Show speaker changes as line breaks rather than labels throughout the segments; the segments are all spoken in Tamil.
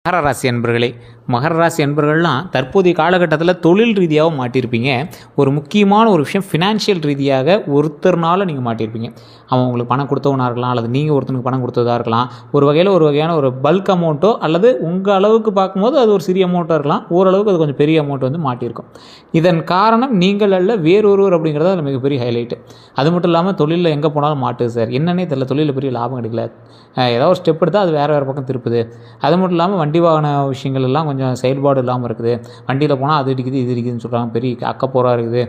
மகர ராசி அன்பர்களே, மகர ராசி அன்பர்கள்லாம் தற்போதைய காலகட்டத்தில் தொழில் ரீதியாக மாட்டியிருப்பீங்க. ஒரு முக்கியமான ஒரு விஷயம் ஃபினான்ஷியல் ரீதியாக ஒருத்தர்னால நீங்கள் மாட்டியிருப்பீங்க. அவன் உங்களுக்கு பணம் கொடுத்தவனாக இருக்கலாம், அல்லது நீங்கள் ஒருத்தனுக்கு பணம் கொடுத்ததாக இருக்கலாம். ஒரு வகையான ஒரு பல்க் அமௌண்ட்டோ அல்லது உங்கள் அளவுக்கு பார்க்கும்போது அது ஒரு சிறிய அமௌண்ட்டாக இருக்கலாம். ஓரளவுக்கு அது கொஞ்சம் பெரிய அமௌண்ட் வந்து மாட்டியிருக்கும். இதன் காரணம் நீங்கள் அல்ல வேறொருவர் அப்படிங்கிறது அதில் மிகப்பெரிய ஹைலைட்டு. அது மட்டும் இல்லாமல் தொழிலில் எங்கே போனாலும் மாட்டுது சார், என்னன்னே தெரியல, தொழிலில் பெரிய லாபம் கிடைக்கல, ஏதாவது ஒரு ஸ்டெப் எடுத்தால் அது வேறு பக்கம் திருப்புது. அது மட்டும் இல்லாமல் வண்டி வாகன விஷயங்கள் எல்லாம் கொஞ்சம் செயல்பாடு இல்லாமல் இருக்குது. வண்டியில் போனால் அது இடிக்குது இது இடிக்குதுன்னு சொல்கிறாங்க, பெரிய அக்கப்போராக இருக்குது.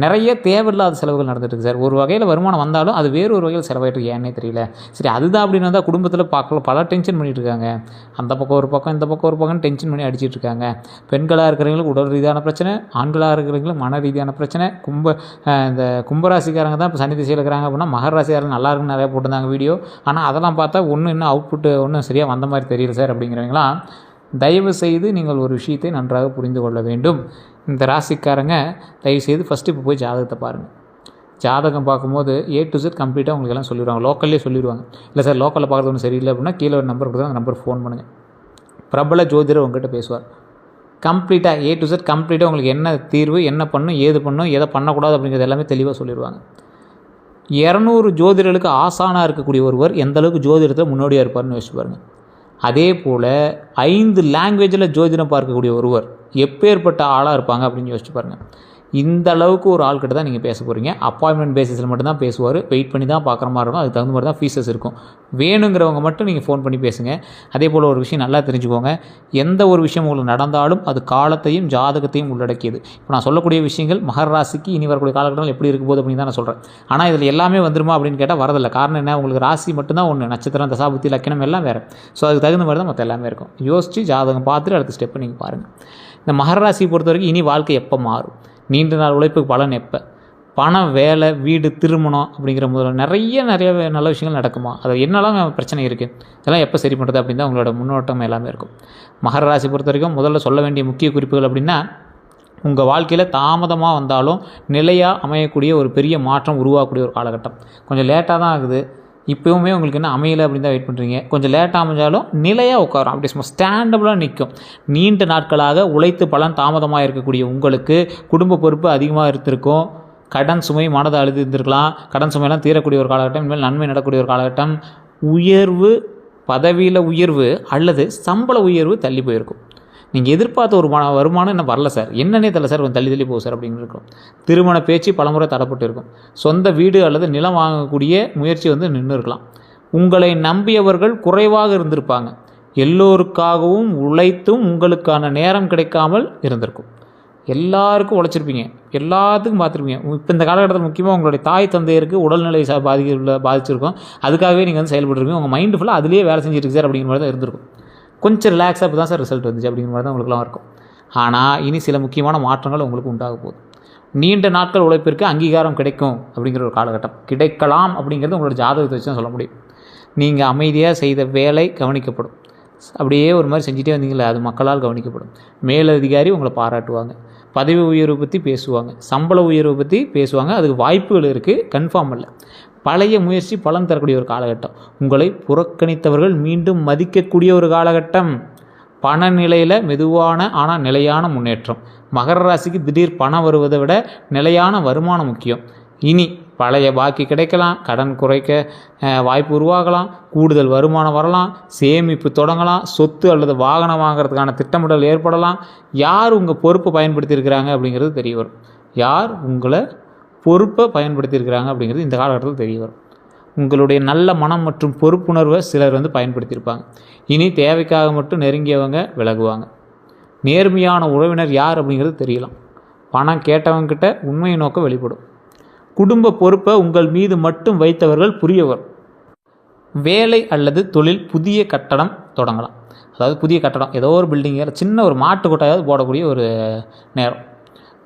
நிறைய தேவையில்லாத செலவுகள் நடந்துட்டு இருக்குது சார். ஒரு வகையில் வருமானம் வந்தாலும் அது வேறு ஒரு வகையில் செலவாயிட்டு ஏன்னே தெரியல. சரி, அதுதான் அப்படின்னு வந்தால் குடும்பத்தில் பல டென்ஷன் பண்ணிகிட்டு இருக்காங்க. அந்த பக்கம் ஒரு பக்கம் இந்த பக்கம் ஒரு பக்கம் டென்ஷன் பண்ணி அடிச்சிட்டு இருக்காங்க. பெண்களாக இருக்கிறவங்களுக்கு உடல் ரீதியான பிரச்சனை, ஆண்களாக இருக்கிறவங்களுக்கு மன ரீதியான பிரச்சனை. இந்த கும்பராசிக்காரங்க தான் இப்போ சனி திசையில் இருக்கிறாங்க அப்படின்னா மகர ராசிக்காரங்க நல்லா இருக்குன்னு நிறையா போட்டிருந்தாங்க வீடியோ. ஆனால் அதெல்லாம் பார்த்தா இன்னும் அவுட்புட்டு ஒன்றும் சரியாக வந்த மாதிரி தெரியல சார் அப்படிங்கிறவங்களாம் தயவு செய்து நீங்கள் ஒரு விஷயத்தை நன்றாக புரிந்து கொள்ள வேண்டும். இந்த ராசிக்காரங்க தயவுசெய்து ஃபஸ்ட்டு இப்போ போய் ஜாதகத்தை பாருங்கள். ஜாதகம் பார்க்கும்போது A to Z கம்ப்ளீட்டாக உங்களுக்கு எல்லாம் சொல்லிடுவாங்க, லோக்கல்லே சொல்லிடுவாங்க. இல்லை சார் லோக்கலில் பார்க்குறது ஒன்றும் சரியில்லை அப்படின்னா கீழே ஒரு நம்பர் கொடுத்தா அந்த நம்பர் ஃபோன் பண்ணுங்கள். பிரபல ஜோதிடர் உங்கள்கிட்ட பேசுவார். கம்ப்ளீட்டாக A to Z கம்ப்ளீட்டாக உங்களுக்கு என்ன தீர்வு, என்ன பண்ணணும், ஏது பண்ணணும், எதை பண்ணக்கூடாது அப்படிங்கிறது எல்லாமே தெளிவாக சொல்லிடுவாங்க. 200 ஜோதிடர்களுக்கு ஆசானாக இருக்கக்கூடிய ஒருவர் எந்தளவுக்கு ஜோதிடத்தில் முன்னோடியாக இருப்பார்னு யோசிச்சு பாருங்கள். அதே போல் 5 லாங்குவேஜில் ஜோதிடம் பார்க்கக்கூடிய ஒருவர் எப்பேற்பட்ட ஆளாக இருப்பாங்க அப்படின்னு யோசிச்சு பாருங்கள். இந்த அளவுக்கு ஒரு ஆள்கிட்ட தான் நீங்கள் பேச போகிறீங்க. அப்பாயின்மெண்ட் பேசிஸில் மட்டும்தான் பேசுவார், வெயிட் பண்ணி தான் பார்க்குற மாதிரி இருக்கும். அதுக்கு தகுந்த மாதிரி தான் ஃபீஸஸ் இருக்கும். வேணுங்கிறவங்க மட்டும் நீங்கள் ஃபோன் பண்ணி பேசுங்க. அதே போல் ஒரு விஷயம் நல்லா தெரிஞ்சுக்கோங்க, எந்த ஒரு விஷயம் உங்களுக்கு நடந்தாலும் அது காலத்தையும் ஜாதகத்தையும் உள்ளடக்கியது. இப்போ நான் சொல்லக்கூடிய விஷயங்கள் மகர ராசிக்கு இனி வரக்கூடிய காலகட்டங்கள் எப்படி இருக்கும் போது அப்படின்னு தான் நான் சொல்கிறேன். ஆனால் இதில் எல்லாமே வந்துருமா அப்படின்னு கேட்டால் வரதில்லை. காரணம் என்ன, உங்களுக்கு ராசி மட்டும்தான் ஒன்று, நட்சத்திரம் தசாபுத்தி லக்கணம் எல்லாம் வேறு. ஸோ அதுக்கு தகுந்த மாதிரி தான் மற்ற எல்லாமே இருக்கும். யோசித்து ஜாதகம் பார்த்துட்டு அடுத்த ஸ்டெப்பை நீங்கள் பாருங்கள். இந்த மகர ராசியை பொறுத்த வரைக்கும் இனி வாழ்க்கை எப்போ மாறும், நீண்ட நாள் உழைப்புக்கு பலன் எப்போ, பணம், வேலை, வீடு, திருமணம் அப்படிங்கிற முதல்ல நிறைய நல்ல விஷயங்கள் நடக்குமா, அது என்னெல்லாம் பிரச்சனை இருக்குது, இதெல்லாம் எப்போ சரி பண்ணுறது அப்படின்னு தான் உங்களோட முன்னோட்டம் எல்லாமே இருக்கும். மகர ராசி பொறுத்த வரைக்கும் முதல்ல சொல்ல வேண்டிய முக்கிய குறிப்புகள் அப்படின்னா, உங்கள் வாழ்க்கையில் தாமதமாக வந்தாலும் நிலையாக அமையக்கூடிய ஒரு பெரிய மாற்றம் உருவாகக்கூடிய ஒரு காலகட்டம். கொஞ்சம் லேட்டாக தான் ஆகுது, இப்போவுமே உங்களுக்கு என்ன அமையலை அப்படின்னு தான் வெயிட் பண்ணுறீங்க. கொஞ்சம் லேட்டாக அமைஞ்சாலும் நிலையாக உட்காரும், அப்படி சும்மா ஸ்டாண்டபிளாக நிற்கும். நீண்ட நாட்களாக உழைத்து பலன் தாமதமாக இருக்கக்கூடிய உங்களுக்கு குடும்ப பொறுப்பு அதிகமாக இருந்திருக்கும். கடன் சுமை மனதை அழுது இருந்திருக்கலாம். கடன் சுமையெல்லாம் தீரக்கூடிய ஒரு காலகட்டம், இனிமேல் நன்மை நடக்கக்கூடிய ஒரு காலகட்டம். உயர்வு, பதவியில் உயர்வு அல்லது சம்பள உயர்வு தள்ளி போயிருக்கும். நீங்கள் எதிர்பார்த்த ஒரு வருமானம் இன்னும் வரல சார், என்னன்னே தெரியல சார், கொஞ்சம் தள்ளி போகும் சார் அப்படின்னு இருக்கும். திருமண பேச்சு பலமுறை தடப்பட்டு இருக்கும். சொந்த வீடு அல்லது நிலம் வாங்கக்கூடிய முயற்சி வந்து நின்று இருக்கலாம். உங்களை நம்பியவர்கள் குறைவாக இருந்திருப்பாங்க. எல்லோருக்காகவும் உழைத்தும் உங்களுக்கான நேரம் கிடைக்காமல் இருந்திருக்கும். எல்லாருக்கும் உழைச்சிருப்பீங்க, எல்லாத்துக்கும் பார்த்துருப்பீங்க. இப்போ இந்த காலகட்டத்தில் முக்கியமாக உங்களுடைய தாய் தந்தையருக்கு உடல்நிலை பாதிச்சிருக்கும். அதுக்காகவே நீங்கள் வந்து செயல்பட்டுருப்பீங்க. உங்கள் மைண்டு ஃபுல்லாக அதுலேயே வேலை செஞ்சுருக்கு சார் அப்படிங்கிற மாதிரி தான் இருந்திருக்கும். கொஞ்சம் ரிலாக்ஸாக இப்போ தான் சார் ரிசல்ட் வந்துச்சு அப்படிங்கிற மாதிரி தான் உங்களுக்குலாம் இருக்கும். ஆனால் இனி சில முக்கியமான மாற்றங்கள் உங்களுக்கு உண்டாக போகுது. நீண்ட நாட்கள் உழைப்பிற்கு அங்கீகாரம் கிடைக்கும் அப்படிங்கிற ஒரு காலகட்டம் கிடைக்கலாம் அப்படிங்கிறது உங்களோட ஜாதகத்தை வச்சு தான் சொல்ல முடியும். நீங்கள் அமைதியாக செய்த வேலை கவனிக்கப்படும். அப்படியே ஒரு மாதிரி செஞ்சுட்டே வந்தீங்களே, அது மக்களால் கவனிக்கப்படும். மேலதிகாரி உங்களை பாராட்டுவாங்க, பதவி உயர்வை பற்றி பேசுவாங்க, சம்பள உயர்வை பற்றி பேசுவாங்க. அதுக்கு வாய்ப்புகள் இருக்குது, கன்ஃபார்ம் இல்லை. பழைய முயற்சி பலன் தரக்கூடிய ஒரு காலகட்டம். உங்களை புறக்கணித்தவர்கள் மீண்டும் மதிக்கக்கூடிய ஒரு காலகட்டம். பண நிலையில் மெதுவான ஆனால் நிலையான முன்னேற்றம். மகர ராசிக்கு திடீர் பணம் வருவதை விட நிலையான வருமானம் முக்கியம். இனி பழைய பாக்கி கிடைக்கலாம், கடன் குறைக்க வாய்ப்பு உருவாகலாம், கூடுதல் வருமானம் வரலாம், சேமிப்பு தொடங்கலாம், சொத்து அல்லது வாகனம் வாங்கிறதுக்கான திட்டமிடல் ஏற்படலாம். யார் உங்கள் பொறுப்பை பயன்படுத்தியிருக்கிறாங்க அப்படிங்கிறது தெரிய வரும். யார் உங்களை பொறுப்பை பயன்படுத்தியிருக்கிறாங்க அப்படிங்கிறது இந்த காலகட்டத்தில் தெரிய வரும். உங்களுடைய நல்ல மனம் மற்றும் பொறுப்புணர்வை சிலர் வந்து பயன்படுத்தியிருப்பாங்க. இனி தேவைக்காக மட்டும் நெருங்கியவங்க விலகுவாங்க. நேர்மையான உறவினர் யார் அப்படிங்கிறது தெரியலாம். பணம் கேட்டவங்ககிட்ட உண்மையை நோக்க வெளிப்படும். குடும்ப பொறுப்பை உங்கள் மீது மட்டும் வைத்தவர்கள் புரியவர். வேலை அல்லது தொழில், புதிய கட்டடம் தொடங்கலாம். அதாவது புதிய கட்டடம், ஏதோ ஒரு பில்டிங்கில் சின்ன ஒரு மாட்டு கொட்டாயாவது போடக்கூடிய ஒரு நேரம்.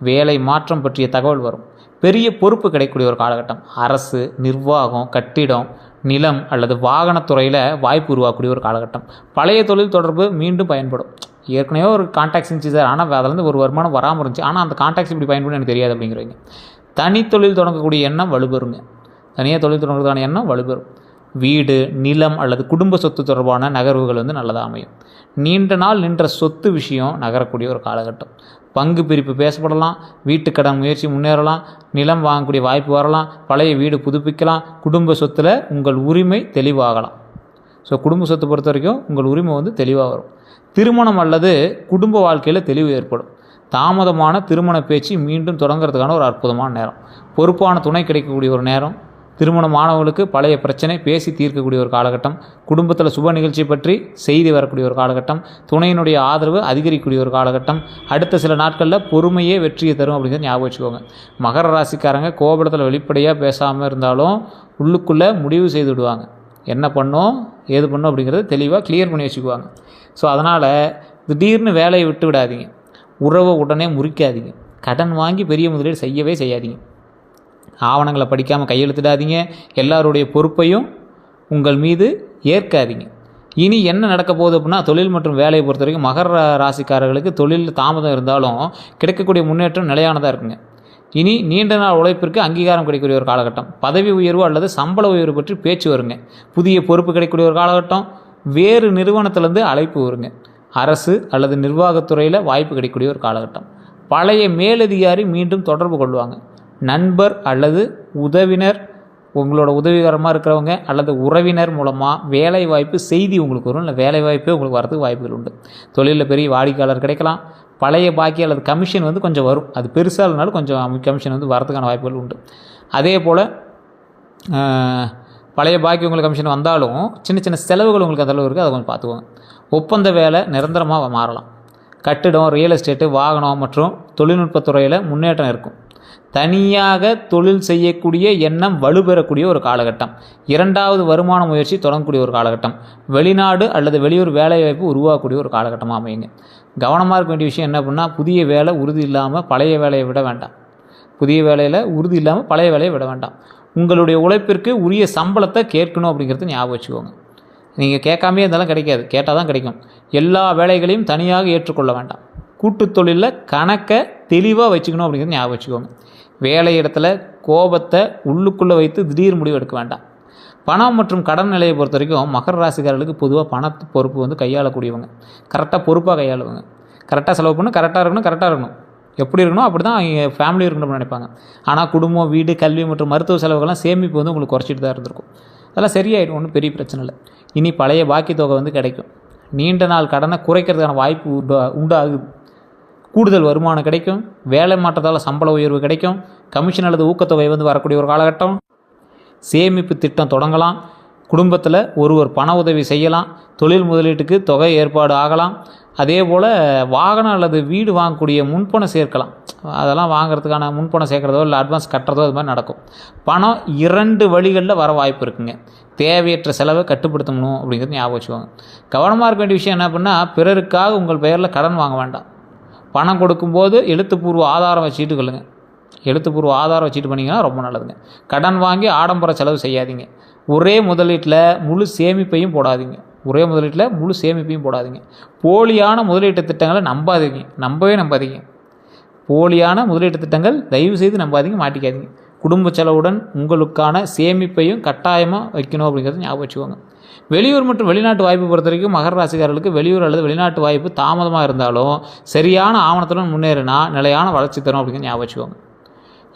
வேலை மாற்றம் பற்றிய தகவல் வரும். பெரிய பொறுப்பு கிடைக்கக்கூடிய ஒரு காலகட்டம். அரசு, நிர்வாகம், கட்டிடம், நிலம் அல்லது வாகனத்துறையில் வாய்ப்பு உருவாக்கக்கூடிய ஒரு காலகட்டம். பழைய தொழில் தொடர்பு மீண்டும் பயன்படும். ஏற்கனவே ஒரு கான்டாக்ட்ஸ் இருந்துச்சு சார், ஆனால் அதிலேருந்து ஒரு வருமானம் வராமல் இருந்துச்சு, ஆனால் அந்த கான்டாக்ட்ஸ் இப்படி பயன்படும் எனக்கு தெரியாது அப்படிங்கிறவங்க தனித்தொழில் தொடங்கக்கூடிய எண்ணம் வலுப்பெறுங்க. தனியாக தொழில் தொடங்குறதுக்கான எண்ணம் வலுப்பெறும். வீடு, நிலம் அல்லது குடும்ப சொத்து தொடர்பான நகர்வுகள் வந்து நல்லதாக அமையும். நீண்ட நாள் நின்ற சொத்து விஷயம் நகரக்கூடிய ஒரு காலகட்டம். பங்கு பிரிப்பு பேசப்படலாம், வீட்டுக்கடன் முயற்சி முன்னேறலாம், நிலம் வாங்கக்கூடிய வாய்ப்பு வரலாம், பழைய வீடு புதுப்பிக்கலாம், குடும்ப சொத்தில் உங்கள் உரிமை தெளிவாகலாம். ஸோ குடும்ப சொத்து பொறுத்த வரைக்கும் உங்கள் உரிமை தெளிவாக வரும். திருமணம் அல்லது குடும்ப வாழ்க்கையில் தெளிவு ஏற்படும். தாமதமான திருமண பேச்சு மீண்டும் தொடங்கிறதுக்கான ஒரு அற்புதமான நேரம். பொறுப்பான துணை கிடைக்கக்கூடிய ஒரு நேரம். திருமணமானவர்களுக்கு பழைய பிரச்சனை பேசி தீர்க்கக்கூடிய ஒரு காலகட்டம். குடும்பத்தில் சுப நிகழ்ச்சி பற்றி செய்தி வரக்கூடிய ஒரு காலகட்டம். துணையினுடைய ஆதரவு அதிகரிக்கக்கூடிய ஒரு காலகட்டம். அடுத்த சில நாட்களில் பொறுமையே வெற்றியை தரும் அப்படிங்கிறத ஞாபகம் வச்சுக்கோங்க. மகர ராசிக்காரங்க கோபத்தில் வெளிப்படையாக பேசாமல் இருந்தாலும் உள்ளுக்குள்ளே முடிவு செய்து விடுவாங்க. என்ன பண்ணோம் ஏது பண்ணோம் அப்படிங்கிறத தெளிவாக கிளியர் பண்ணி வச்சுக்குவாங்க. ஸோ அதனால் திடீர்னு வேலையை விட்டு விடாதீங்க. உறவை உடனே முறிக்காதீங்க. கடன் வாங்கி பெரிய முதலீடு செய்யவே செய்யாதீங்க. ஆவணங்களை படிக்காமல் கையெழுத்திடாதீங்க. எல்லாருடைய பொறுப்பையும் உங்கள் மீது ஏற்காதீங்க. இனி என்ன நடக்க போகுது அப்படின்னா, தொழில் மற்றும் வேலையை பொறுத்த வரைக்கும் மகர ராசிக்காரர்களுக்கு தொழில் தாமதம் இருந்தாலும் கிடைக்கக்கூடிய முன்னேற்றம் நிலையானதாக இருக்குங்க. இனி நீண்ட நாள் உழைப்பிற்கு அங்கீகாரம் கிடைக்கக்கூடிய ஒரு காலகட்டம். பதவி உயர்வு அல்லது சம்பள உயர்வு பற்றி பேச்சு வருங்க. புதிய பொறுப்பு கிடைக்கக்கூடிய ஒரு காலகட்டம். வேறு நிறுவனத்திலேருந்து அழைப்பு வருங்க. அரசு அல்லது நிர்வாகத்துறையில் வாய்ப்பு கிடைக்கக்கூடிய ஒரு காலகட்டம். பழைய மேலதிகாரி மீண்டும் தொடர்பு கொள்வாங்க. நண்பர் அல்லது உதவினர், உங்களோட உதவிகரமாக இருக்கிறவங்க அல்லது உறவினர் மூலமாக வேலை வாய்ப்பு செய்தி உங்களுக்கு வரும். இல்லை வேலை வாய்ப்பே உங்களுக்கு வரதுக்கு வாய்ப்புகள் உண்டு. தொழிலில் பெரிய வாடிக்கையாளர் கிடைக்கலாம். பழைய பாக்கி அல்லது கமிஷன் கொஞ்சம் வரும். அது பெருசாக இல்லைனாலும் கொஞ்சம் கமிஷன் வரதுக்கான வாய்ப்புகள் உண்டு. அதே போல் பழைய பாக்கி உங்களுக்கு கமிஷன் வந்தாலும் சின்ன சின்ன செலவுகள் உங்களுக்கு அந்த அளவு இருக்குது. அதை கொஞ்சம் பார்த்துக்கோங்க. ஒப்பந்த வேலை நிரந்தரமாக மாறலாம். கட்டிடம், ரியல் எஸ்டேட்டு, வாகனம் மற்றும் தொழில்நுட்பத்துறையில் முன்னேற்றம் இருக்கும். தனியாக தொழில் செய்யக்கூடிய எண்ணம் வலுப்பெறக்கூடிய ஒரு காலகட்டம். இரண்டாவது வருமான முயற்சி தொடங்கக்கூடிய ஒரு காலகட்டம். வெளிநாடு அல்லது வெளியூர் வேலைவாய்ப்பு உருவாக்கக்கூடிய ஒரு காலகட்டமாக அமையுங்க. கவனமாக இருக்க வேண்டிய விஷயம் என்ன அப்படின்னா, புதிய வேலை உறுதி இல்லாமல் பழைய வேலையை விட வேண்டாம். புதிய வேலையில் உறுதி இல்லாமல் பழைய வேலையை விட வேண்டாம். உங்களுடைய உழைப்பிற்கு உரிய சம்பளத்தை கேட்கணும் அப்படிங்கிறது ஞாபகம் வச்சுக்கோங்க. நீங்கள் கேட்காமே இருந்தாலும் கிடைக்காது, கேட்டால் தான் கிடைக்கும். எல்லா வேலைகளையும் தனியாக ஏற்றுக்கொள்ள வேண்டாம். கூட்டுத் தொழிலில் கணக்கை தெளிவாக வச்சுக்கணும் அப்படிங்கிறது ஞாபகம் வச்சுக்கோங்க. வேலை இடத்துல கோபத்தை உள்ளுக்குள்ளே வைத்து திடீர் முடிவு எடுக்க வேண்டாம். பணம் மற்றும் கடன் நிலையை பொறுத்த வரைக்கும் மகர ராசிக்காரர்களுக்கு பொதுவாக பணத்து பொறுப்பு கையாளக்கூடியவங்க. கரெக்டாக பொறுப்பாக கையாளுவாங்க. கரெக்டாக செலவு பண்ணணும், கரெக்டாக இருக்கணும். எப்படி இருக்கணும் அப்படி தான் ஃபேமிலி இருக்கணும்னு நினைப்பாங்க. ஆனால் குடும்பம், வீடு, கல்வி மற்றும் மருத்துவ செலவுகள்லாம் சேமிப்பு உங்களுக்கு குறைச்சிட்டு தான் இருந்திருக்கும். அதெல்லாம் சரியாயிடும், ஒன்றும் பெரிய பிரச்சனை இல்லை. இனி பழைய பாக்கி தொகை கிடைக்கும். நீண்ட நாள் கடனை குறைக்கிறதுக்கான வாய்ப்பு உண்டாகுது. கூடுதல் வருமானம் கிடைக்கும். வேலை மாற்றத்தால் சம்பள உயர்வு கிடைக்கும். கமிஷன் அல்லது ஊக்கத்தொகை வரக்கூடிய ஒரு காலகட்டம். சேமிப்பு திட்டம் தொடங்கலாம். குடும்பத்தில் ஒருவர் பண உதவி செய்யலாம். தொழில் முதலீட்டுக்கு தொகை ஏற்பாடு ஆகலாம். அதே போல் வாகனம் அல்லது வீடு வாங்கக்கூடிய முன்பணம் சேர்க்கலாம். அதெல்லாம் வாங்கிறதுக்கான முன்பணம் சேர்க்குறதோ இல்லை அட்வான்ஸ் கட்டுறதோ அது மாதிரி நடக்கும். பணம் 2 வழிகளில் வர வாய்ப்பு இருக்குங்க. தேவையற்ற செலவை கட்டுப்படுத்தணும் அப்படிங்கிறது ஞாபகம் வச்சுக்கோங்க. கவனமாக இருக்க வேண்டிய விஷயம் என்ன அப்படின்னா, பிறருக்காக உங்கள் பெயரில் கடன் வாங்க வேண்டாம். பணம் கொடுக்கும்போது எழுத்துப்பூர்வ ஆதாரம் வச்சுட்டு கொள்ளுங்கள். எழுத்துப்பூர்வ ஆதாரம் வச்சுட்டு பண்ணிங்கன்னா ரொம்ப நல்லதுங்க. கடன் வாங்கி ஆடம்பர செலவு செய்யாதீங்க. ஒரே முதலீட்டில் முழு சேமிப்பையும் போடாதீங்க. போலியான முதலீட்டு திட்டங்களை நம்பவே போலியான முதலீட்டு திட்டங்கள் தயவு செய்து நம்பாதீங்க, மாட்டிக்காதீங்க. குடும்ப செலவுடன் உங்களுக்கான சேமிப்பையும் கட்டாயமாக வைக்கணும் அப்படிங்கிறது ஞாபகம் வச்சுக்கோங்க. வெளியூர் மற்றும் வெளிநாட்டு வாய்ப்பு பொறுத்த வரைக்கும் மகர ராசிக்காரர்களுக்கு வெளியூர் அல்லது வெளிநாட்டு வாய்ப்பு தாமதமாக இருந்தாலும் சரியான ஆவணத்துடன் முன்னேறினா நிலையான வளர்ச்சி தரும் அப்படிங்கிறது ஞாபகம் வச்சுக்கோங்க.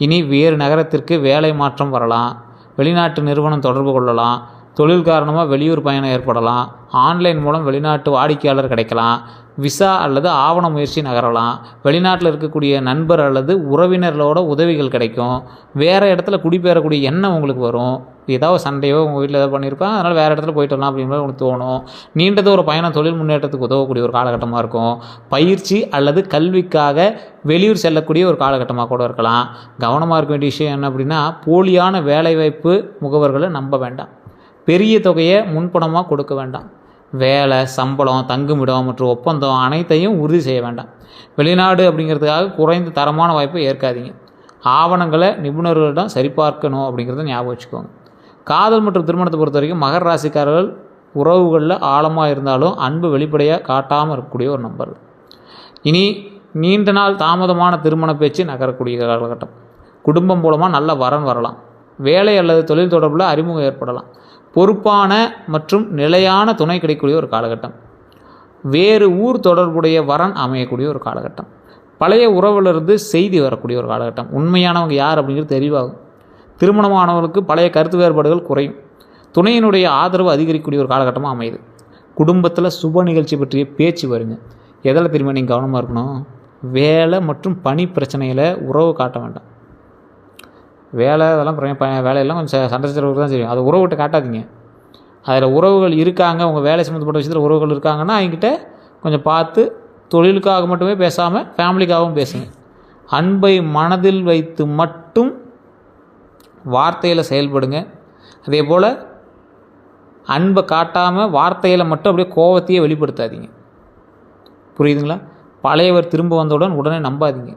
இனி வேறு நகரத்திற்கு வேலை மாற்றம் வரலாம். வெளிநாட்டு நிறுவனம் தொடர்பு கொள்ளலாம். தொழில் காரணமாக வெளியூர் பயணம் ஏற்படலாம். ஆன்லைன் மூலம் வெளிநாட்டு வாடிக்கையாளர் கிடைக்கலாம். விசா அல்லது ஆவண முயற்சி நகரலாம். வெளிநாட்டில் இருக்கக்கூடிய நண்பர் அல்லது உறவினர்களோட உதவிகள் கிடைக்கும். வேறு இடத்துல குடிபெயரக்கூடிய எண்ணம் உங்களுக்கு வரும். ஏதாவது சண்டையோ உங்கள் வீட்டில் ஏதாவது பண்ணியிருப்பாங்க, அதனால் வேறு இடத்துல போயிட்டு வரலாம் அப்படிங்கிற உங்களுக்கு தோணும். நீண்டது ஒரு பயணம் தொழில் முன்னேற்றத்துக்கு உதவக்கூடிய ஒரு காலகட்டமாக இருக்கும். பயிற்சி அல்லது கல்விக்காக வெளியூர் செல்லக்கூடிய ஒரு காலகட்டமாக கூட இருக்கலாம். கவனமாக இருக்க வேண்டிய விஷயம் என்ன அப்படின்னா, போலியான வேலைவாய்ப்பு முகவர்களை நம்ப வேண்டாம். பெரிய தொகையை முன்பணமாக கொடுக்க வேண்டாம். வேலை, சம்பளம், தங்குமிடம் மற்றும் ஒப்பந்தம் அனைத்தையும் உறுதி செய்ய வேண்டாம். வெளிநாடு அப்படிங்கிறதுக்காக குறைந்த தரமான வாய்ப்பை ஏற்காதீங்க. ஆவணங்களை நிபுணர்களிடம் சரிபார்க்கணும் அப்படிங்கிறத ஞாபகம் வச்சுக்கோங்க. காதல் மற்றும் திருமணத்தை பொறுத்த வரைக்கும் மகர ராசிக்காரர்கள் உறவுகளில் ஆழமாக இருந்தாலும் அன்பு வெளிப்படையாக காட்டாமல் இருக்கக்கூடிய ஒரு நம்பர். இனி நீண்ட நாள் தாமதமான திருமண பேச்சு நகரக்கூடிய காலகட்டம். குடும்பம் மூலமாக நல்ல வரன் வரலாம். வேலை அல்லது தொழில் தொடர்பில் அறிமுகம் ஏற்படலாம். பொறுப்பான மற்றும் நிலையான துணை கிடைக்கக்கூடிய ஒரு காலகட்டம். வேறு ஊர் தொடர்புடைய வரன் அமையக்கூடிய ஒரு காலகட்டம். பழைய உறவிலிருந்து செய்தி வரக்கூடிய ஒரு காலகட்டம். உண்மையானவங்க யார் அப்படிங்கிறது தெளிவாகும். திருமணமானவர்களுக்கு பழைய கருத்து வேறுபாடுகள் குறையும். துணையினுடைய ஆதரவு அதிகரிக்கக்கூடிய ஒரு காலகட்டமாக அமையுது. குடும்பத்தில் சுப நிகழ்ச்சி பற்றிய பேச்சு வருங்க. எதில் தெரியுமா நீங்கள் கவனமாக இருக்கணும்? வேலை மற்றும் பணி பிரச்சனையில் உறவு காட்ட வேண்டாம். வேலை அதெல்லாம் வேலையெல்லாம் கொஞ்சம் சண்டை சச்சரவுக்கு தான் செய்யும். அதை உறவுகிட்ட காட்டாதீங்க. அதில் உறவுகள் இருக்காங்க, உங்கள் வேலை சம்மந்தப்பட்ட விஷயத்தில் உறவுகள் இருக்காங்கன்னா அவங்ககிட்ட கொஞ்சம் பார்த்து தொழிலுக்காக மட்டுமே பேசாமல் ஃபேமிலிக்காகவும் பேசுங்க. அன்பை மனதில் வைத்து மட்டும் வார்த்தையில் செயல்படுங்க. அதே போல் அன்பை காட்டாமல் வார்த்தையில் மட்டும் அப்படியே கோபத்தையே வெளிப்படுத்தாதீங்க. புரியுதுங்களா? பழையவர் திரும்ப வந்தவுடன் உடனே நம்பாதீங்க.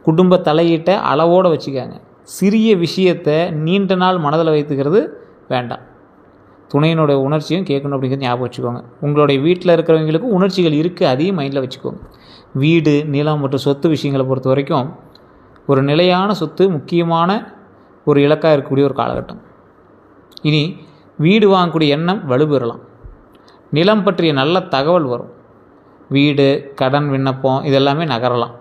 குடும்ப தலையீட்டை அளவோடு வச்சுக்காங்க. சிறிய விஷயத்தை நீண்ட நாள் மனதில் வைத்துக்கிறது வேண்டாம். துணையினுடைய உணர்ச்சியும் கேட்கணும் அப்படிங்கிறது ஞாபகம் வச்சுக்கோங்க. உங்களுடைய வீட்டில் இருக்கிறவங்களுக்கு உணர்ச்சிகள் இருக்குது, அதையும் மைண்டில் வச்சுக்கோங்க. வீடு, நிலம் மற்றும் சொத்து விஷயங்களை பொறுத்த வரைக்கும் ஒரு நிலையான சொத்து முக்கியமான ஒரு இலக்காக இருக்கக்கூடிய ஒரு காலகட்டம். இனி வீடு வாங்கக்கூடிய எண்ணம் வலுப்பெறலாம். நிலம் பற்றிய நல்ல தகவல் வரும். வீடு, கடன் விண்ணப்பம் இதெல்லாமே நகரலாம்.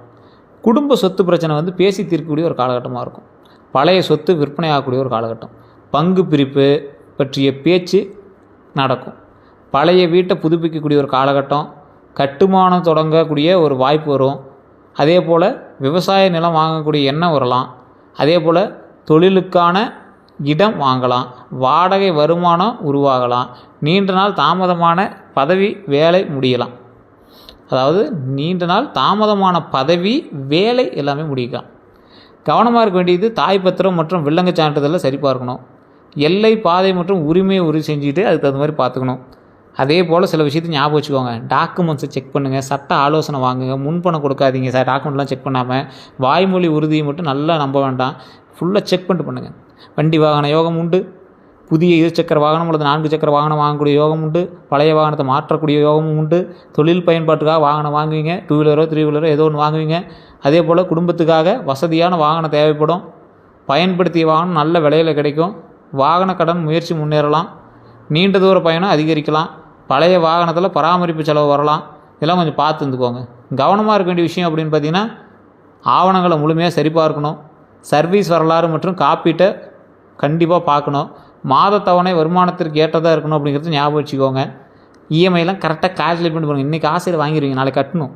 குடும்ப சொத்து பிரச்சனை பேசி தீர்க்கக்கூடிய ஒரு காலகட்டமாக இருக்கும். பழைய சொத்து விற்பனை ஆகக்கூடிய ஒரு காலகட்டம். பங்கு பிரிப்பு பற்றிய பேச்சு நடக்கும். பழைய வீட்டை புதுப்பிக்கக்கூடிய ஒரு காலகட்டம். கட்டுமானம் தொடங்கக்கூடிய ஒரு வாய்ப்பு வரும். அதே போல் விவசாய நிலம் வாங்கக்கூடிய எண்ணம் வரலாம். அதே போல் தொழிலுக்கான இடம் வாங்கலாம். வாடகை வருமானம் உருவாகலாம். நீண்ட நாள் தாமதமான பதவி வேலை முடியலாம். அதாவது நீண்ட நாள் தாமதமான பதவி வேலை எல்லாமே முடிக்கலாம். கவனமாக இருக்க வேண்டியது தாய் பத்திரம் மற்றும் வில்லங்க சான்றிதழில் சரி பார்க்கணும். எல்லை பாதை மற்றும் உரிமையை உறுதி செஞ்சுட்டு அதுக்கு தகுந்த மாதிரி பார்த்துக்கணும். அதே போல் சில விஷயத்தை ஞாபகம் வச்சுக்கோங்க. டாக்குமெண்ட்ஸை செக் பண்ணுங்கள். சட்ட ஆலோசனை வாங்குங்க. முன்பணம் கொடுக்காதீங்க. டாக்குமெண்ட்லாம் செக் பண்ணாமல் வாய்மொழி உறுதியை மட்டும் நல்லா நம்ப வேண்டாம். ஃபுல்லாக செக் பண்ணிட்டு பண்ணுங்கள். வண்டி வாகன யோகம் உண்டு. புதிய இருசக்கர வாகனம் அல்லது 4 சக்கர வாகனம் வாங்கக்கூடிய யோகம் உண்டு. பழைய வாகனத்தை மாற்றக்கூடிய யோகமும் உண்டு. தொழில் பயன்பாட்டுக்காக வாகனம் வாங்குவீங்க. 2 வீலரோ 3 வீலரோ ஏதோ ஒன்று வாங்குவீங்க. அதே போல் குடும்பத்துக்காக வசதியான வாகனம் தேவைப்படும். பயன்படுத்திய வாகனம் நல்ல விலையில் கிடைக்கும். வாகன கடன் முயற்சி முன்னேறலாம். நீண்ட தூர பயணம் அதிகரிக்கலாம். பழைய வாகனத்தில் பராமரிப்பு செலவு வரலாம். இதெல்லாம் கொஞ்சம் பார்த்து இருந்துக்கோங்க. கவனமாக இருக்க வேண்டிய விஷயம் அப்படின்னு பார்த்தீங்கன்னா, ஆவணங்களை முழுமையாக சரிபார்க்கணும். சர்வீஸ் வரலாறு மற்றும் காப்பீட்டை கண்டிப்பாக பார்க்கணும். மாத தவணை வருமானத்திற்கு ஏற்றதாக இருக்கணும் அப்படிங்கிறது ஞாபகம் வச்சுக்கோங்க. இஎம்ஐலாம் கரெக்டாக கால்குலேட் பண்ணி போகணும். இன்றைக்கி ஆசையில் வாங்கிடுவீங்க, நாளைக்கு கட்டணும்.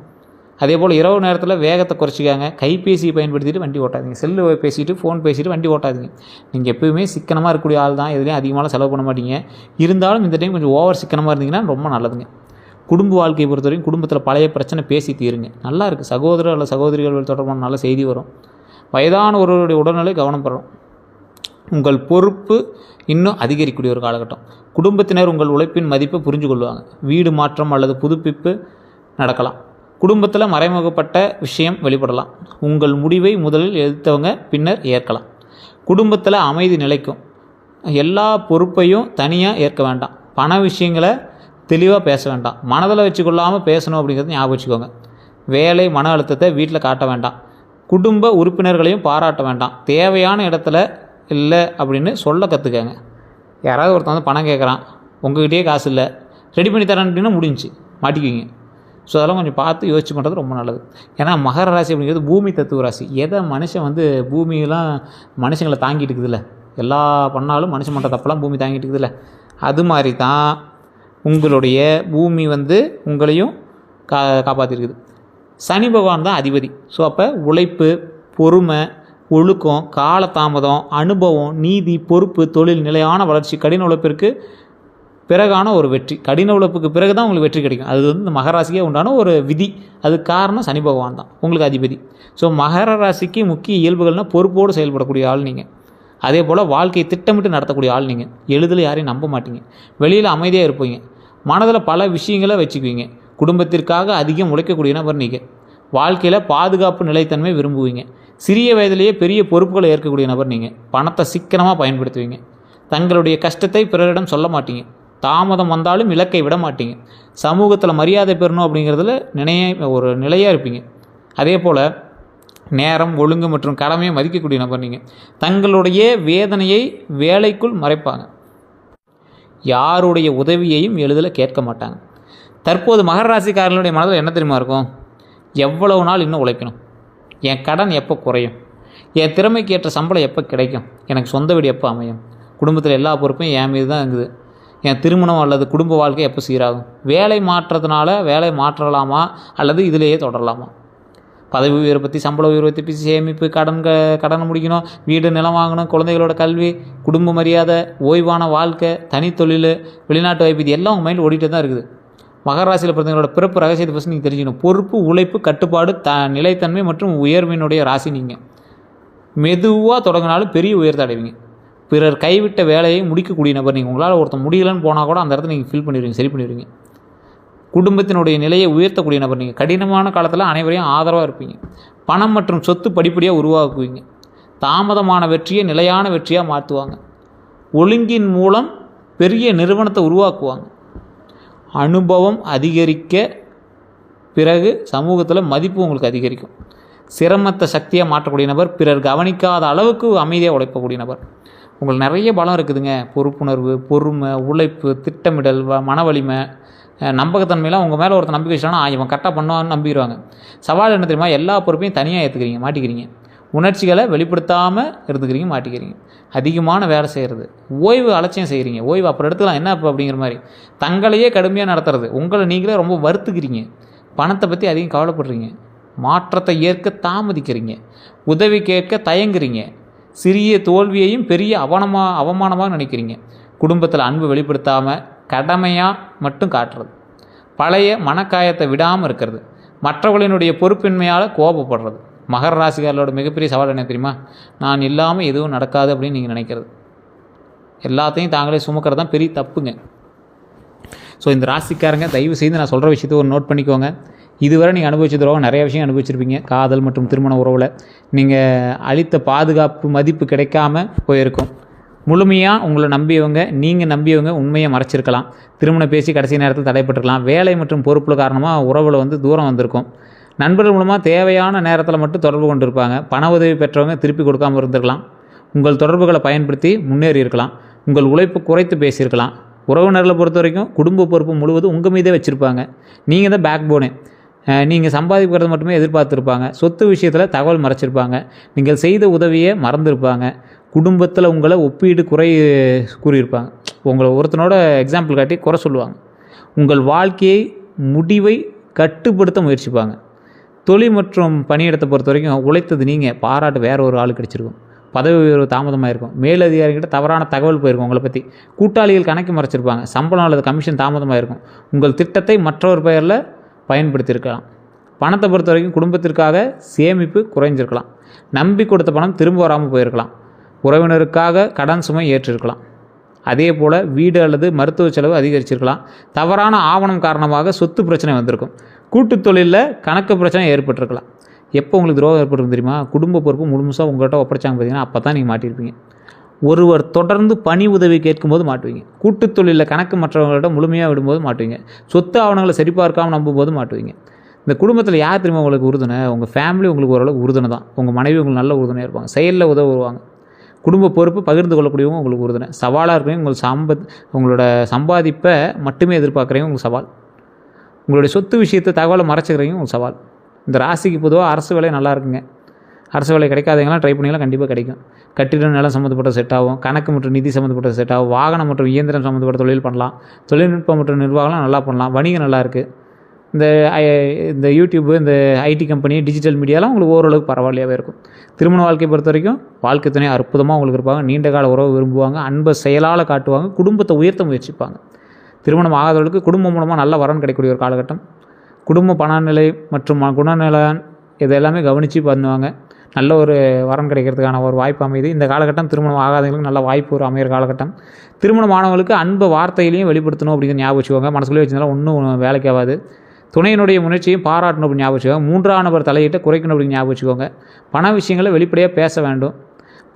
அதே போல் இரவு நேரத்தில் வேகத்தை குறைச்சிக்காங்க. கைபேசியை பயன்படுத்திட்டு வண்டி ஓட்டாதீங்க. செல்லு பேசிட்டு ஃபோன் பேசிட்டு வண்டி ஓட்டாதீங்க. நீங்கள் எப்போயுமே சிக்கனமாக இருக்கக்கூடிய ஆள் தான். எதுலேயும் அதிகமாக செலவு பண்ண மாட்டீங்க. இருந்தாலும் இந்த டைம் கொஞ்சம் ஓவர் சிக்கனமாக இருந்தீங்கன்னா ரொம்ப நல்லதுங்க. குடும்ப வாழ்க்கையை பொறுத்தவரைக்கும் குடும்பத்தில் பழைய பிரச்சனை பேசி தீருங்க. நல்லா இருக்குது. சகோதரர் அல்லது சகோதரிகள் தொடர்பான நல்ல செய்தி வரும். வயதான ஒருவருடைய உடல்நிலை கவனம் பெறும். உங்கள் பொறுப்பு இன்னும் அதிகரிக்கக்கூடிய ஒரு காலகட்டம். குடும்பத்தினர் உங்கள் உழைப்பின் மதிப்பை புரிஞ்சு கொள்வாங்க. வீடு மாற்றம் அல்லது புதுப்பிப்பு நடக்கலாம். குடும்பத்தில் மறைமுகப்பட்ட விஷயம் வெளிப்படலாம். உங்கள் முடிவை முதலில் எதிர்த்தவங்க பின்னர் ஏற்கலாம். குடும்பத்தில் அமைதி நிலைக்கும். எல்லா பொறுப்பையும் தனியாக ஏற்க வேண்டாம். பண விஷயங்களை தெளிவாக பேச வேண்டாம். மனதில் வச்சுக்கொள்ளாமல் பேசணும் அப்படிங்கிறது ஞாபகம் வச்சுக்கோங்க. வேலை மன அழுத்தத்தை வீட்டில் காட்ட வேண்டாம். குடும்ப உறுப்பினர்களையும் பாராட்ட வேண்டாம். தேவையான இடத்துல இல்லை அப்படின்னு சொல்ல கற்றுக்கங்க. யாராவது ஒருத்தன் பணம் கேட்குறான், உங்கள்கிட்டயே காசு இல்லை, ரெடி பண்ணி தரேன் அப்படின்னா முடிஞ்சு மாட்டிக்குவீங்க. ஸோ அதெல்லாம் கொஞ்சம் பார்த்து யோசிச்சு பண்ணுறது ரொம்ப நல்லது. ஏன்னா மகர ராசி அப்படிங்கிறது பூமி தத்துவ ராசி. எதை மனுஷன் பூமியெல்லாம் மனுஷங்களை தாங்கிட்டு இருக்குதுல்ல, எல்லா பண்ணாலும் மனுஷன் பண்ணுற தப்பெல்லாம் பூமி தாங்கிட்டு இருக்குதுல்ல, அது மாதிரி தான் உங்களுடைய பூமி உங்களையும் காப்பாற்றிருக்குது. சனி பகவான் தான் அதிபதி. ஸோ அப்போ உழைப்பு, பொறுமை, ஒழுக்கம், காலதாமதம், அனுபவம், நீதி, பொறுப்பு, தொழில், நிலையான வளர்ச்சி, கடின உழைப்பிற்கு பிறகான ஒரு வெற்றி. கடின உழைப்புக்கு பிறகு தான் உங்களுக்கு வெற்றி கிடைக்கும். அது இந்த மகர ராசிக்கே உண்டான ஒரு விதி. அதுக்கு காரணம் சனி பகவான் தான் உங்களுக்கு அதிபதி. ஸோ மகர ராசிக்கு முக்கிய இயல்புகள்னால் பொறுப்போடு செயல்படக்கூடிய ஆள் நீங்கள். அதே போல் வாழ்க்கையை திட்டமிட்டு நடத்தக்கூடிய ஆள் நீங்கள். எளிதில் யாரையும் நம்ப மாட்டீங்க. வெளியில் அமைதியாக இருப்பீங்க. மனதில் பல விஷயங்களை வச்சுக்குவீங்க. குடும்பத்திற்காக அதிகம் உழைக்கக்கூடிய நபர் நீங்கள். வாழ்க்கையில் பாதுகாப்பு நிலைத்தன்மை விரும்புவீங்க. சிறிய வயதிலேயே பெரிய பொறுப்புகளை ஏற்கக்கூடிய நபர் நீங்கள். பணத்தை சிக்கனமாக பயன்படுத்துவீங்க. தங்களுடைய கஷ்டத்தை பிறரிடம் சொல்ல மாட்டீங்க. தாமதம் வந்தாலும் இலக்கை விட மாட்டீங்க. சமூகத்தில் மரியாதை பெறணும் அப்படிங்கிறதுல ஒரு நிலையாக இருப்பீங்க. அதே போல் நேரம், ஒழுங்கு மற்றும் கடமையை மதிக்கக்கூடிய நபர் நீங்கள். தங்களுடைய வேதனையை வேலைக்குள் மறைப்பாங்க. யாருடைய உதவியையும் எளிதில் கேட்க மாட்டாங்க. தற்போது மகர ராசிக்காரர்களுடைய மனதில் என்ன தெரியுமா இருக்கும்? எவ்வளவு நாள் இன்னும் உழைக்கணும், என் கடன் எப்போ குறையும், என் திறமைக்கு ஏற்ற சம்பளம் எப்போ கிடைக்கும், எனக்கு சொந்த வீடு எப்போ அமையும், குடும்பத்தில் எல்லா பொறுப்பும் என் மீது தான் இருக்குது, என் திருமணம் அல்லது குடும்ப வாழ்க்கை எப்போ சீராகும், வேலை மாற்றத்தினால வேலை மாற்றலாமா அல்லது இதிலேயே தொடரலாமா, பதவி உயர்வை பற்றி, சம்பள உயர்வை பற்றி, சேமிப்பு, கடனை முடிக்கணும், வீடு நிலம் வாங்கணும், குழந்தைகளோட கல்வி, குடும்ப மரியாதை, ஓய்வான வாழ்க்கை, தனித்தொழில், வெளிநாட்டு வாய்ப்பு, இது எல்லாம் உங்கள் மைண்டில் ஓடிட்டே தான் இருக்குது. மகர ராசியில் பிறந்தவங்களோட பிறப்பு ரகசியத்தை ஃபஸ்ட் நீங்கள் தெரிஞ்சுக்கணும். பொறுப்பு, உழைப்பு, கட்டுப்பாடு, நிலைத்தன்மை மற்றும் உயர்வினுடைய ராசி. நீங்கள் மெதுவாக தொடங்கினாலும் பெரிய உயர்த்தை அடைவீங்க. பிறர் கைவிட்ட வேலையை முடிக்கக்கூடிய நபர் நீங்கள். உங்களால் ஒருத்தர் முடியலன்னு போனால் கூட அந்த இடத்த நீங்கள் ஃபில் பண்ணிடுவீங்க, சரி பண்ணிடுவீங்க. குடும்பத்தினுடைய நிலையை உயர்த்தக்கூடிய நபர் நீங்கள். கடினமான காலத்தில் அனைவரையும் ஆதரவாக இருப்பீங்க. பணம் மற்றும் சொத்து படிப்படியாக உருவாக்குவீங்க. தாமதமான வெற்றியை நிலையான வெற்றியாக மாற்றுவாங்க. ஒழுங்கின் மூலம் பெரிய நிறுவனத்தை உருவாக்குவாங்க. அனுபவம் அதிகரிக்க பிறகு சமூகத்தில் மதிப்பு உங்களுக்கு அதிகரிக்கும். சிரமத்தை சக்தியாக மாற்றக்கூடிய நபர். பிறர் கவனிக்காத அளவுக்கு அமைதியாக உழைக்கக்கூடிய நபர். உங்களுக்கு நிறைய பலம் இருக்குதுங்க. பொறுப்புணர்வு, பொறுமை, உழைப்பு, திட்டமிடல், மன வலிமை, நம்பகத்தன்மையெல்லாம் உங்கள் மேலே ஒருத்தர் நம்பிக்கை வச்சுனா இவன் கரெக்டாக பண்ணுவான்னு நம்பிடுவாங்க. சவால் என்ன தெரியுமா? எல்லா பொறுப்பையும் தனியாக ஏற்றுக்கிறீங்க, மாட்டிக்கிறீங்க. உணர்ச்சிகளை வெளிப்படுத்தாமல் இருந்துக்கிறீங்க, மாட்டிக்கிறீங்க. அதிகமான வேலை செய்கிறது, ஓய்வு அலட்சியம் செய்கிறீங்க. ஓய்வு அப்புறம் எடுத்துக்கலாம், என்ன இப்போ அப்படிங்கிற மாதிரி தங்களையே கடுமையாக நடத்துறது. உங்களை நீங்களே ரொம்ப வருத்துக்கிறீங்க. பணத்தை பற்றி அதிகம் கவலைப்படுறீங்க. மாற்றத்தை ஏற்க தாமதிக்கிறீங்க. உதவி கேட்க தயங்குறீங்க. சிறிய தோல்வியையும் பெரிய அவமானமாக நினைக்கிறீங்க. குடும்பத்தில் அன்பு வெளிப்படுத்தாமல் கடமையாக மட்டும் காட்டுறது. பழைய மனக்காயத்தை விடாமல் இருக்கிறது. மற்றவர்களினுடைய பொறுப்பின்மையால் கோபப்படுறது. மகர ராசிக்காரர்களோட மிகப்பெரிய சவால் என்ன தெரியுமா? நான் இல்லாமல் எதுவும் நடக்காது அப்படின்னு நீங்கள் நினைக்கிறது. எல்லாத்தையும் தாங்களே சுமக்கிறது தான் பெரிய தப்புங்க. ஸோ இந்த ராசிக்காரங்க தயவு செய்து நான் சொல்கிற விஷயத்தை ஒரு நோட் பண்ணிக்கோங்க. இதுவரை நீங்கள் அனுபவிச்ச துரோகம் நிறைய விஷயம் அனுபவிச்சிருப்பீங்க. காதல் மற்றும் திருமண உறவில் நீங்கள் அளித்த பாதுகாப்பு மதிப்பு கிடைக்காம போயிருக்கும். முழுமையாக உங்களை நம்பியவங்க, நீங்கள் நம்பியவங்க உண்மையை மறைச்சிருக்கலாம். திருமணம் பேசி கடைசி நேரத்தில் தடைப்பட்டிருக்கலாம். வேலை மற்றும் பொறுப்பில் காரணமாக உறவில் தூரம் வந்திருக்கும். நண்பர்கள் மூலமாக தேவையான நேரத்தில் மட்டும் தொடர்பு கொண்டு இருப்பாங்க. பண உதவி பெற்றவங்க திருப்பி கொடுக்காமல் இருந்திருக்கலாம். உங்கள் தொடர்புகளை பயன்படுத்தி முன்னேறி இருக்கலாம். உங்கள் உழைப்பு குறைத்து பேசியிருக்கலாம். உறவினர்களை பொறுத்த வரைக்கும் குடும்ப பொறுப்பு முழுவதும் உங்கள் மீதே வச்சுருப்பாங்க. நீங்கள் தான் பேக் போனு. நீங்கள் சம்பாதிக்கிறது மட்டுமே எதிர்பார்த்துருப்பாங்க. சொத்து விஷயத்தில் தகவல் மறைச்சிருப்பாங்க. நீங்கள் செய்த உதவியை மறந்துருப்பாங்க. குடும்பத்தில் உங்களை ஒப்பீடு குறை கூறியிருப்பாங்க. உங்களை ஒருத்தனோட எக்ஸாம்பிள் காட்டி குறை சொல்லுவாங்க. உங்கள் வாழ்க்கையை முடிவை கட்டுப்படுத்த முயற்சிப்பாங்க. தொழில் மற்றும் பணியிடத்தை பொறுத்த வரைக்கும் உழைத்தது நீங்கள், பாராட்டு வேறு ஒரு ஆள் கிடச்சிருக்கும். பதவி உயர்வு தாமதமாக இருக்கும். மேலதிகாரிகிட்ட தவறான தகவல் போயிருக்கும் உங்களை பற்றி. கூட்டாளிகள் கணக்கு மறைச்சிருப்பாங்க. சம்பளம் அல்லது கமிஷன் தாமதமாக இருக்கும். உங்கள் திட்டத்தை மற்றொரு பெயரில் பயன்படுத்தியிருக்கலாம். பணத்தை பொறுத்த வரைக்கும் குடும்பத்திற்காக சேமிப்பு குறைஞ்சிருக்கலாம். நம்பி கொடுத்த பணம் திரும்ப வராமல் போயிருக்கலாம். உறவினருக்காக கடன் சுமை ஏற்றிருக்கலாம். அதே போல் வீடு அல்லது மருத்துவ செலவு அதிகரிச்சிருக்கலாம். தவறான ஆவணம் காரணமாக சொத்து பிரச்சனை வந்திருக்கும். கூட்டுத் தொழிலில் கணக்கு பிரச்சனை ஏற்பட்டிருக்கலாம். எப்போ உங்களுக்கு துரோகம் ஏற்பட்டிருக்கும் தெரியுமா? குடும்ப பொறுப்பு முழுசாக உங்கள்கிட்ட ஒப்படைச்சாங்க பார்த்தீங்கன்னா அப்போ தான் நீங்கள் மாட்டியிருப்பீங்க. ஒருவர் தொடர்ந்து பணி உதவி கேட்கும்போது மாட்டுவீங்க. கூட்டுத் தொழிலில் கணக்கு மற்றவங்கள்ட்ட முழுமையாக விடும்போது மாட்டுவீங்க. சொத்து ஆவணங்களை சரிபார்க்காமல் நம்பும்போது மாட்டுவீங்க. இந்த குடும்பத்தில் யார் தெரியுமா உங்களுக்கு உறுதுணை? உங்கள் ஃபேமிலி உங்களுக்கு ஓரளவுக்கு உறுதுணை தான். உங்கள் மனைவி உங்களுக்கு நல்ல உறுதுணையாக இருப்பாங்க. செயலில் உதவுவாங்க. குடும்ப பொறுப்பு பகிர்ந்து கொள்ளக்கூடியவங்க உங்களுக்கு உறுதுணை. சவாலாக இருக்கிறவங்க உங்களோட சம்பாதிப்பை மட்டுமே எதிர்பார்க்குறவங்க உங்களுக்கு சவால். உங்களுடைய சொத்து விஷயத்தை தகவலை மறைச்சிக்கிறவங்க உங்களுக்கு சவால். இந்த ராசிக்கு பொதுவாக அரசு வேலை நல்லா இருக்குங்க. அரசு வேலை கிடைக்காதவங்களாம் ட்ரை பண்ணிங்களாம் கண்டிப்பாக கிடைக்கும். கட்டிடம் நிலம் சம்மந்தப்பட்ட செட் ஆகும். கணக்கு மற்றும் நிதி சம்மந்தப்பட்ட செட் ஆகும். வாகனம் மற்றும் இயந்திரம் சம்மந்தப்பட்ட தொழில் பண்ணலாம். தொழில்நுட்பம் மற்றும் நிர்வாகம்லாம் நல்லா பண்ணலாம். வணிகம் நல்லா இருக்குது. இந்த யூடியூப்பு, இந்த ஐடி கம்பெனி, டிஜிட்டல் மீடியாலாம் உங்களுக்கு ஓரளவுக்கு பரவாயில்லையாகவே இருக்கும். திருமண வாழ்க்கையை பொறுத்த வரைக்கும் வாழ்க்கை துணை அற்புதமாக உங்களுக்கு இருப்பாங்க. நீண்ட கால உறவு விரும்புவாங்க. அன்பை செயலால் காட்டுவாங்க. குடும்பத்தை உயர்த்த முயற்சிப்பாங்க. திருமணம் ஆகாதவர்களுக்கு குடும்பம் மூலமாக நல்ல வரன் கிடைக்கக்கூடிய ஒரு காலகட்டம். குடும்ப பணநிலை மற்றும் குணநலன் இதெல்லாமே கவனித்து பண்ணுவாங்க. நல்ல ஒரு வரன் கிடைக்கிறதுக்கான ஒரு வாய்ப்பு அமையுது. இந்த காலகட்டம் திருமணம் ஆகாதவங்களுக்கு நல்ல வாய்ப்பு ஒரு அமைகிற காலகட்டம். திருமணமானவங்களுக்கு அன்பை வார்த்தையிலையும் வெளிப்படுத்தணும் அப்படிங்கிற ஞாபகம் வச்சுக்கோங்க. மனசுக்குள்ளே வச்சுருந்தாலும் ஒன்றும் வேலைக்கு ஆகாது. துணையினுடைய முயற்சியும் பாராட்டணும் அப்படின்னு ஞாபகம் வச்சுக்கோங்க. மூன்றாம் நபர் தலையிட்ட குறைக்கணும் அப்படின்னு ஞாபகம் வச்சுக்கோங்க. பண விஷயங்களை வெளிப்படையாக பேச வேண்டும்.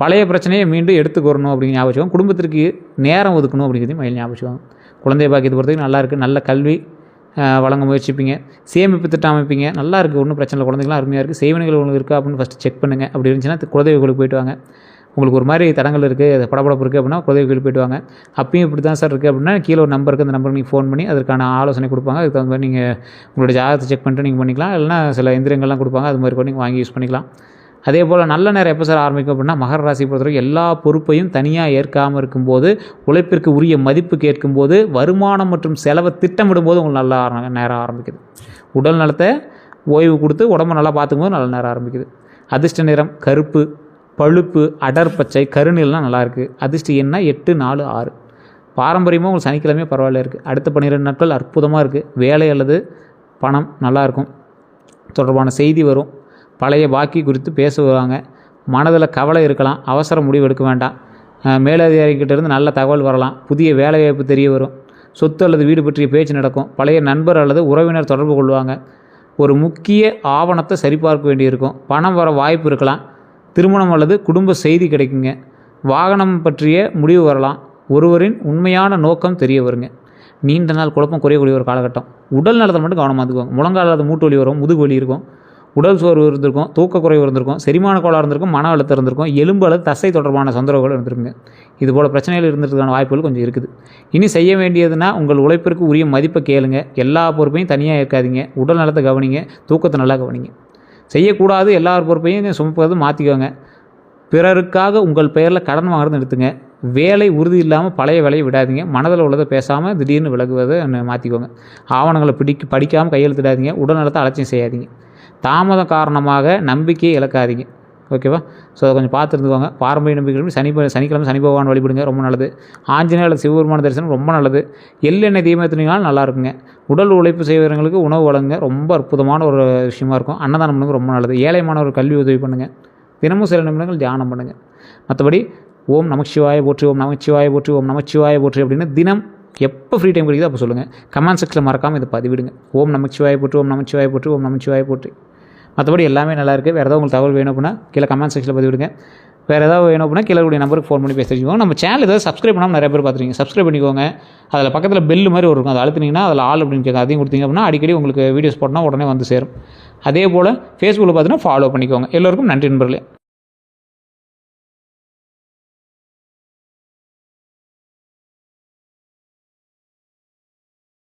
பழைய பிரச்சனையை மீண்டும் எடுத்துக்கொள்ளணும் அப்படின்னு ஞாபகம் வச்சுக்கோங்க. குடும்பத்திற்கு நேரம் ஒதுக்கணும் அப்படிங்கிறதையும் மயில் ஞாபகம் வச்சுக்கோங்க. குழந்தை பாக்கியத்தை பொறுத்தவரைக்கும் நல்லா இருக்குது. நல்ல கல்வி வழங்க முயற்சிப்பீங்க. சேமிப்பு திட்டம் அமைப்பீங்க. நல்லா இருக்குது, ஒன்றும் பிரச்சனை இல்லை. குழந்தைங்களாம் அருமையாக இருக்குது. செய்வனைகள் உங்களுக்கு இருக்கா அப்படின்னு ஃபஸ்ட்டு செக் பண்ணுங்கள். அப்படி இருந்துச்சுன்னா குலதெய்வங்களுக்கு போய்ட்டு வாங்க. உங்களுக்கு ஒரு மாதிரி தடங்கள் இருக்குது, படபடப்பு இருக்குது அப்படின்னா குலதெய்வ கோயில் போய்ட்டு வாங்க. அப்பயும் இப்படி தான் சார் இருக்குது அப்படின்னா கீழே ஒரு நம்பர் இருக்குது, அந்த நம்பருக்கு நீங்கள் ஃபோன் பண்ணி அதற்கான ஆலோசனை கொடுப்பாங்க. அதுக்கு தகுந்த மாதிரி நீங்கள் உங்களுடைய ஜாதகத்தை செக் பண்ணிட்டு நீங்கள் பண்ணிக்கலாம். இல்லைனா சில எந்திரங்கள்லாம் கொடுப்பாங்க, அது மாதிரி கூட நீங்கள் வாங்கி யூஸ் பண்ணிக்கலாம். அதே போல் நல்ல நேரம் எப்போ சார் ஆரம்பிக்கும் அப்படின்னா மகர ராசி பொறுத்தவரைக்கும் எல்லா பொறுப்பையும் தனியாக ஏற்காமல் இருக்கும்போது, உழைப்பிற்கு உரிய மதிப்பு கேட்கும்போது, வருமானம் மற்றும் செலவை திட்டமிடும்போது உங்களுக்கு நல்ல நேரம் ஆரம்பிக்குது. உடல் நலத்தை ஓய்வு கொடுத்து உடம்பை நல்லா பார்த்துக்கும்போது நல்ல நேரம் ஆரம்பிக்குது. அதிர்ஷ்ட நிறம் கருப்பு, பழுப்பு, அடர் பச்சை, கருநீலாம் நல்லாயிருக்கு. அதிர்ஷ்ட எண்ணா 8, 4, 6. பாரம்பரியமாக உங்களுக்கு சனிக்கிழமையே பரவாயில்ல இருக்குது. அடுத்த 12 நாட்கள் அற்புதமாக இருக்குது. வேலை அல்லது பணம் நல்லாயிருக்கும், தொடர்பான செய்தி வரும். பழைய பாக்கி குறித்து பேசுவாங்க. மனதில் கவலை இருக்கலாம், அவசர முடிவு எடுக்க வேண்டாம். மேலதிகாரிகிட்டேருந்து நல்ல தகவல் வரலாம். புதிய வேலைவாய்ப்பு தெரிய வரும். சொத்து அல்லது வீடு பற்றிய பேச்சு நடக்கும். பழைய நண்பர் அல்லது உறவினர் தொடர்பு கொள்வாங்க. ஒரு முக்கிய ஆவணத்தை சரிபார்க்க வேண்டியிருக்கும். பணம் வர வாய்ப்பு இருக்கலாம். திருமணம் அல்லது குடும்ப செய்தி கிடைக்குங்க. வாகனம் பற்றிய முடிவு வரலாம். ஒருவரின் உண்மையான நோக்கம் தெரிய வருங்க. நீண்ட நாள் குழப்பம் குறையக்கூடிய ஒரு காலகட்டம். உடல் நலத்தை மட்டும் கவனமாக இருந்துக்குவாங்க. முழங்கால் அல்லது மூட்டு வலி வரும், முதுகு வலி இருக்கும், உடல் சோர்வு இருந்திருக்கும், தூக்கக்குறைவு இருந்திருக்கும், செரிமான கோளாறு இருந்திருக்கும், மன அழுத்தம் இருந்திருக்கும், எலும்பு அல்லது தசை தொடர்பான தொந்தரவுகள் இருந்திருக்குங்க. இதுபோல் பிரச்சனைகள் இருந்ததுக்கான வாய்ப்புகள் கொஞ்சம் இருக்குது. இனி செய்ய வேண்டியதுன்னா உங்கள் உழைப்பிற்கு உரிய மதிப்பை கேளுங்க. எல்லா பொறுப்பையும் தனியாக இருக்காதீங்க. உடல் நலத்தை கவனிங்க, தூக்கத்தை நல்லா கவனிங்க. செய்யக்கூடாது எல்லா பொறுப்பையும் சுமப்பது மாற்றிக்கோங்க. பிறருக்காக உங்கள் பெயரில் கடன் வாங்குறது நிறுத்துங்க. வேலை உறுதி இல்லாமல் பழைய வேலையை விடாதீங்க. மனதில் உள்ளதை பேசாமல் திடீர்னு விலகுவதை மாற்றிக்கோங்க. ஆவணங்களை படிக்காமல் கையெழுத்திடாதீங்க. உடல் நலத்தை அலட்சியம் செய்யாதீங்க. தாமதம் காரணமாக நம்பிக்கையை இழக்காதீங்க. ஓகேவா? ஸோ அதை கொஞ்சம் பார்த்துருந்துக்கோங்க. பாரம்பரிய நம்பிக்கை சனிக்கிழமை சனி பகவான் வழிபடுங்க, ரொம்ப நல்லது. ஆஞ்சநேயர் அல்லது சிவபெருமான தரிசனம் ரொம்ப நல்லது. எள்ளெண்ணெய் தீபத்தினாலும் நல்லா இருக்குங்க. உடல் உழைப்பு செய்வர்களுக்கு உணவு வழங்குங்க, ரொம்ப அற்புதமான ஒரு விஷயமா இருக்கும். அன்னதானம் பண்ணுங்க, ரொம்ப நல்லது. ஏழை மாணவர் கல்வி உதவி பண்ணுங்கள். தினமும் சில நிமிடங்கள் தியானம் பண்ணுங்கள். மற்றபடி ஓம் நமச்சிவாய போற்றி, ஓம் நமச்சிவாய போற்றி, ஓம் நமச்சிவாய போற்றி அப்படின்னு தினம் எப்போ ஃப்ரீ டைம் கிடைக்குதோ அப்போ சொல்லுங்கள். கமெண்ட் செக்ஷனில் மறக்காமல் இதை பதிவிடுங்க. ஓம் நமச்சிவாய போற்றி, ஓம் நமச்சிவாய போற்றி, ஓம் நமச்சிவாய போற்றி. மற்றபடி எல்லாமே நல்லாயிருக்கு. வேறு ஏதாவது உங்களுக்கு தகவல் வேணும் அப்படின்னா கீழே கமெண்ட் செக்ஷனில் பதிவிடுங்க. வேறு ஏதாவது வேணும் அப்படின்னா கீழே கூடிய நம்பருக்கு ஃபோன் பண்ணி பேச வச்சுக்கோங்க. நம்ம சேனல் ஏதாவது சப்ஸ்கிரைப் பண்ணாமல் நிறைய பேர் பார்த்துருக்கீங்க. சப்ஸ்கிரைப் பண்ணிக்கோங்க. அதில் பக்கத்தில் பெல் மாதிரி இருக்கும், அதை அழுத்தினீங்கன்னா அதில் ஆல் அப்படின்னு கேட்க, அதையும் கொடுத்தீங்க அப்படின்னா அடிக்கடி உங்களுக்கு வீடியோஸ் போட்டோன்னா உடனே வந்து சேரும். அதே போல் ஃபேஸ்புக்கில் பார்த்தீங்கன்னா ஃபாலோ பண்ணிக்கோங்க. எல்லோருக்கும் நன்றி நண்பர்களே.